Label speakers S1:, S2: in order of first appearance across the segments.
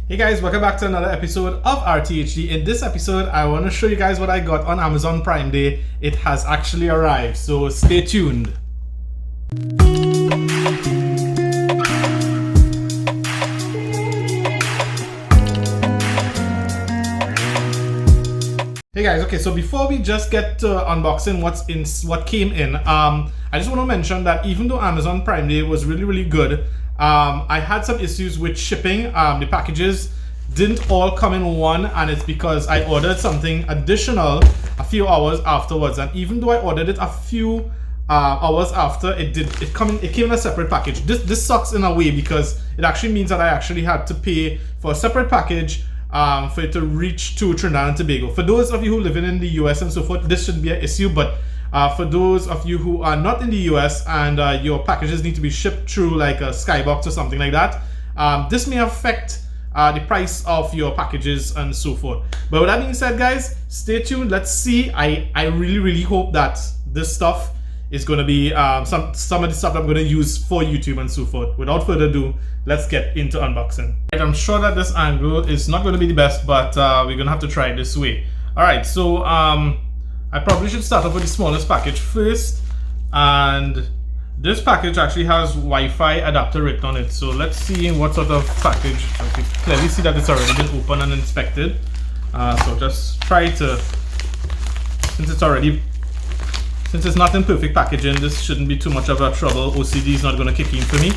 S1: Hey guys, welcome back to another episode of RTHD. In this episode, I want to show you guys what I got on Amazon Prime Day. It has actually arrived, so stay tuned. Hey guys, okay, so before we just get to unboxing what came in, I just want to mention that even though Amazon Prime Day was really good, I had some issues with shipping. The packages didn't all come in one, and it's because I ordered something additional a few hours afterwards. And even though I ordered it a few hours after, it came in a separate package. This sucks in a way because it actually means that I actually had to pay for a separate package for it to reach to Trinidad and Tobago. For those of you who live in the US and so forth, this shouldn't be an issue, but for those of you who are not in the US and your packages need to be shipped through like a Skybox or something like that, this may affect the price of your packages and so forth. But with that being said, guys, stay tuned. Let's see. I really hope that this stuff is going to be some of the stuff I'm going to use for YouTube and so forth. Without further ado, let's get into unboxing. Right, I'm sure that this angle is not going to be the best, but we're going to have to try it this way. Alright, so I probably should start off with the smallest package first, and this package actually has Wi-Fi adapter written on it. So let's see what sort of package. You can clearly see that it's already been opened and inspected. So just try to, since it's not in perfect packaging, this shouldn't be too much of a trouble. OCD is not going to kick in for me.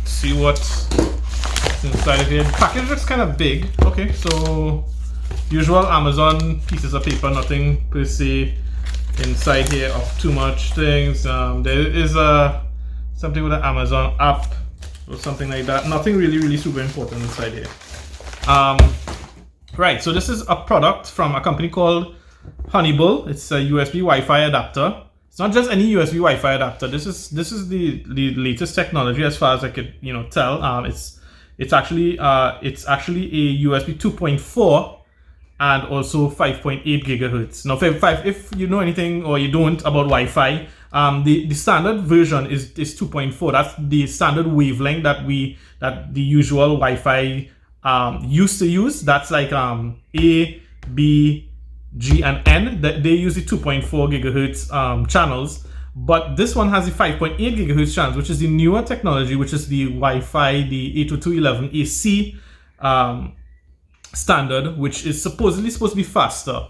S1: Let's see what's inside of here. The package looks kind of big. Okay, so usual Amazon pieces of paper, nothing per se inside here of too much things. There is something with an Amazon app or something like that. Nothing really super important inside here. Right, so this is a product from a company called Honeybull. It's a USB Wi-Fi adapter. It's not just any USB Wi-Fi adapter. This is the latest technology as far as I could tell. It's actually a USB 2.4 and also 5.8 gigahertz. Now, if you know anything or you don't about Wi-Fi, the standard version is 2.4. That's the standard wavelength that the usual Wi-Fi used to use. That's like A, B, G, and N. They use the 2.4 gigahertz channels, but this one has the 5.8 gigahertz channels, which is the newer technology, which is the Wi-Fi, the 802.11ac standard, which is supposed to be faster.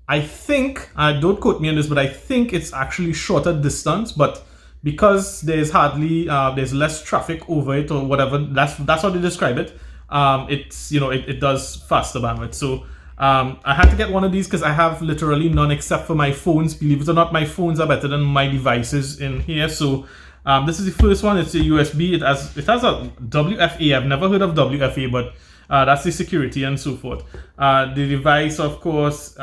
S1: I think, don't quote me on this, but I think it's actually shorter distance, but because there's less traffic over it or whatever, that's how they describe it. It does faster bandwidth. So I had to get one of these because I have literally none except for my phones. Believe it or not, my phones are better than my devices in here. So this is the first one. It's a USB. It has a WFA. I've never heard of WFA, but that's the security and so forth. The device, of course,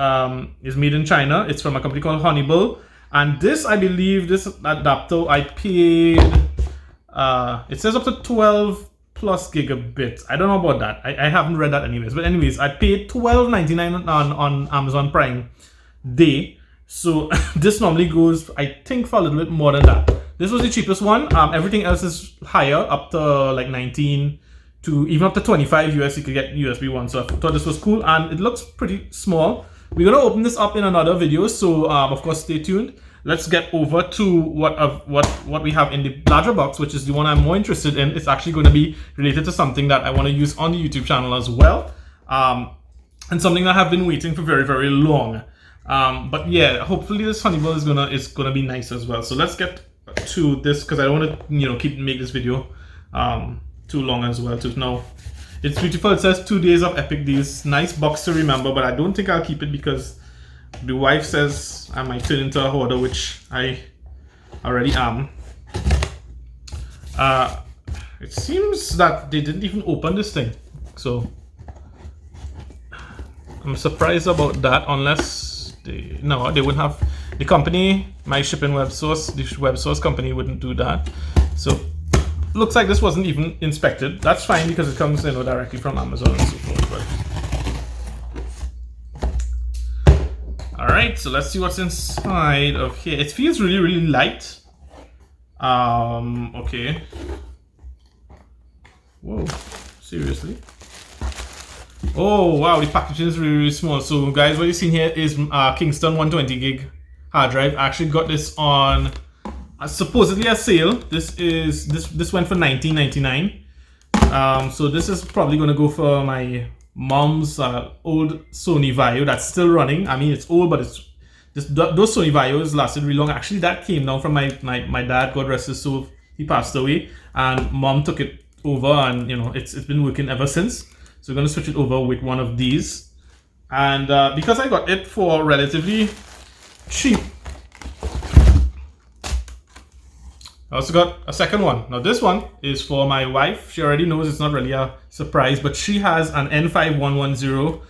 S1: is made in China. It's from a company called Honeybull. And this, I believe, this adapter, I paid, it says up to 12 plus gigabits. I don't know about that. I haven't read that anyways. But anyways, I paid $12.99 on Amazon Prime Day. So this normally goes, I think, for a little bit more than that. This was the cheapest one. Everything else is higher, up to like 19 to even up to 25 US. You could get USB one. So I thought this was cool, and it looks pretty small. We're gonna open this up in another video, so of course stay tuned. Let's get over to what we have in the larger box, which is the one I'm more interested in. It's actually going to be related to something that I want to use on the YouTube channel as well, and something that I've been waiting for very long. But yeah, hopefully this Honeybull is gonna be nice as well. So let's get to this because I don't want to make this video too long as well. No, it's beautiful. It says 2 days of epic deals. Nice box to remember, but I don't think I'll keep it because the wife says I might turn into a hoarder, which I already am. It seems that they didn't even open this thing, so I'm surprised about that. Unless they wouldn't have. The company, my shipping web source, the web source company wouldn't do that. So looks like this wasn't even inspected. That's fine because it comes directly from Amazon and so forth. But Alright, so let's see what's inside of here. It feels really light. Okay. Whoa, seriously? Oh wow, the packaging is really, really small. So guys, what you're seeing here is Kingston 120 gig hard drive. I actually got this on supposedly a sale. This went for $19.99. So this is probably gonna go for my mom's old Sony Vaio that's still running. I mean, it's old, but it's just those Sony Vaios lasted really long. Actually, that came down from my dad, God rest his soul. He passed away, and mom took it over, and you know it's been working ever since. So we're gonna switch it over with one of these, and because I got it for relatively cheap, I also got a second one. Now this one is for my wife. She already knows, it's not really a surprise, but she has an N5110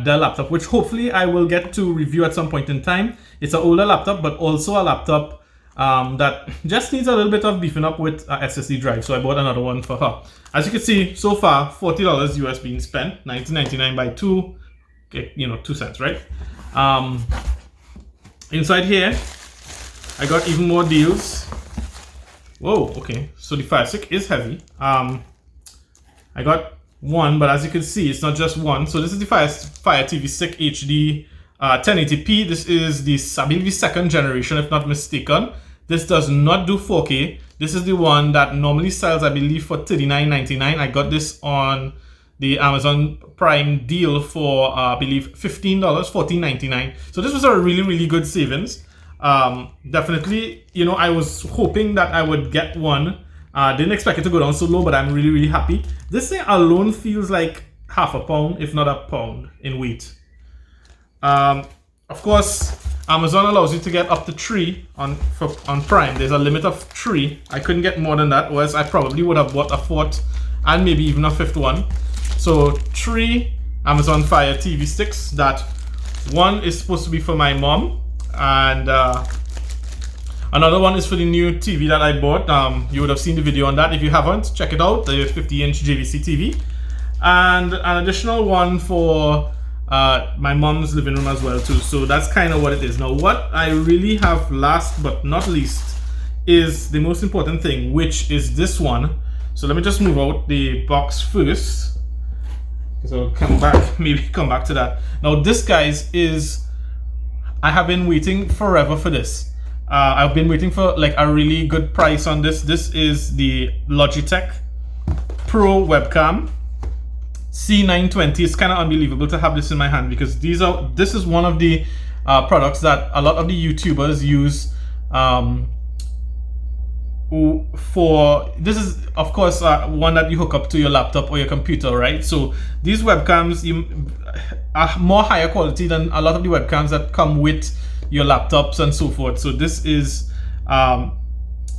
S1: Dell laptop, which hopefully I will get to review at some point in time. It's an older laptop, but also a laptop that just needs a little bit of beefing up with SSD drive. So I bought another one for her. As you can see, so far $40 US being spent, $19.99 by 2, okay, you know, 2 cents, right? Inside here, I got even more deals. Whoa, okay, so the Fire Stick is heavy. I got one, but as you can see, it's not just one. So this is the Fire TV Stick HD 1080p. This is the, I believe, the second generation, if not mistaken. This does not do 4K. This is the one that normally sells, I believe, for $39.99. I got this on the Amazon Prime deal for, I believe, $15, $14.99. So this was a really, really good savings. Definitely, you know, I was hoping that I would get one. Didn't expect it to go down so low, but I'm really, really happy. This thing alone feels like half a pound, if not a pound in weight. Of course, Amazon allows you to get up to 3 on Prime. There's a limit of 3. I couldn't get more than that, or else I probably would have bought a 4th and maybe even a 5th one. So 3 Amazon Fire TV sticks. That one is supposed to be for my mom, and another one is for the new TV that I bought. You would have seen the video on that. If you haven't, check it out, the 50-inch JVC TV. And an additional one for my mom's living room as well too. So that's kind of what it is. Now what I really have last but not least is the most important thing, which is this one. So let me just move out the box first, so I'll maybe come back to that. Now this, guys, is, I have been waiting forever for this. I've been waiting for like a really good price on this. This is the Logitech Pro webcam C920. It's kind of unbelievable to have this in my hand, because this is one of the products that a lot of the YouTubers use for. This is of course one that you hook up to your laptop or your computer, right? So these webcams are more higher quality than a lot of the webcams that come with your laptops and so forth. So this is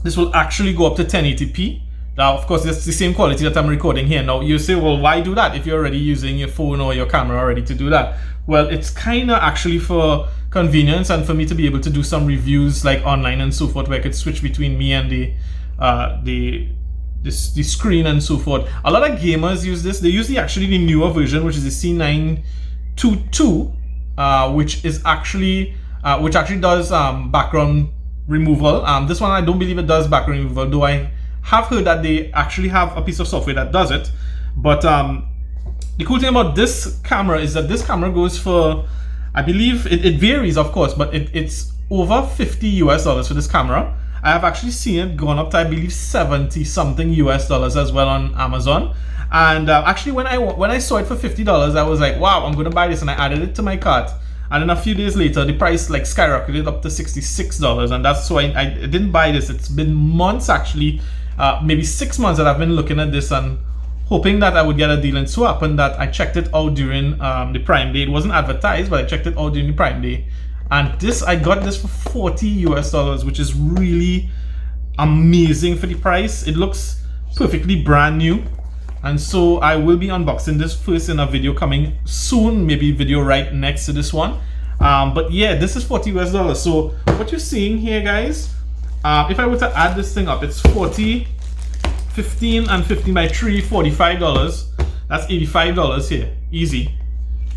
S1: this will actually go up to 1080p. Now, of course, it's the same quality that I'm recording here. Now, you say, well, why do that if you're already using your phone or your camera already to do that? Well, it's kind of actually for convenience and for me to be able to do some reviews like online and so forth, where I could switch between me and the screen and so forth. A lot of gamers use this. They use actually the newer version, which is the C922, which actually does background removal. This one, I don't believe it does background removal, though I have heard that they actually have a piece of software that does it. But the cool thing about this camera is that this camera goes for, I believe it varies, of course, but it's over $50 US for this camera. I have actually seen it gone up to, I believe, 70 something US as well on Amazon. And actually when I saw it for $50, I was like, wow, I'm gonna buy this, and I added it to my cart. And then a few days later, the price like skyrocketed up to $66, and that's why I didn't buy this. It's been months, actually, maybe 6 months, that I've been looking at this and hoping that I would get a deal. And so happened that I checked it out during the Prime Day. It wasn't advertised, but I checked it out during the Prime Day, and I got this for $40 US, which is really amazing for the price. It looks perfectly brand new. And so I will be unboxing this first in a video coming soon, maybe video right next to this one. But yeah, this is $40 US. So what you're seeing here, guys, if I were to add this thing up, it's 40, 15, and 15 by 3, $45. That's $85 here, easy.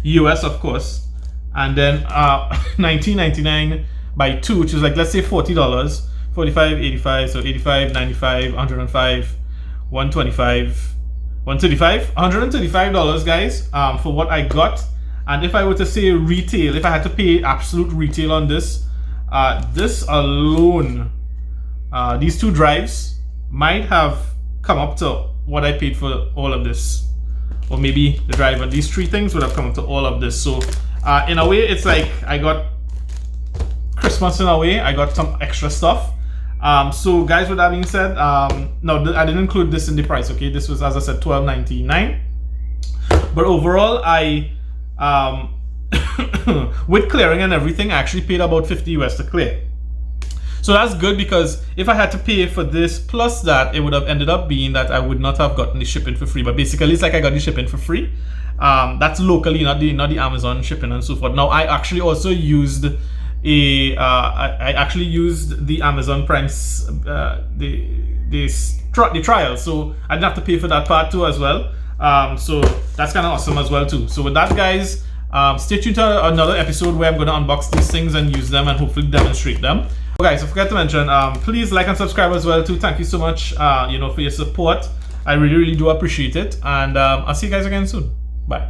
S1: US, of course. And then $19.99 by 2, which is like, let's say $40. 45, 85, so 85, 95, 105, 125. $135, guys, for what I got. And if I were to say retail, if I had to pay absolute retail on this, this alone, these 2 drives might have come up to what I paid for all of this, or maybe the drive and these 3 things would have come up to all of this. So in a way, it's like I got Christmas in a way. I got some extra stuff. So guys, with that being said, no, I didn't include this in the price. Okay, this was, as I said, $12.99. But overall, I with clearing and everything, I actually paid about $50 to clear. So that's good, because if I had to pay for this plus that, it would have ended up being that I would not have gotten the shipping for free. But basically, it's like I got the shipping for free. That's locally, not the Amazon shipping and so forth. Now, I actually also used the Amazon Prime the trial, so I didn't have to pay for that part too as well. So that's kind of awesome as well too. So with that, guys, stay tuned to another episode where I'm going to unbox these things and use them and hopefully demonstrate them. Okay, guys, I forgot to mention, please like and subscribe as well too. Thank you so much, for your support. I really do appreciate it, and I'll see you guys again soon. Bye.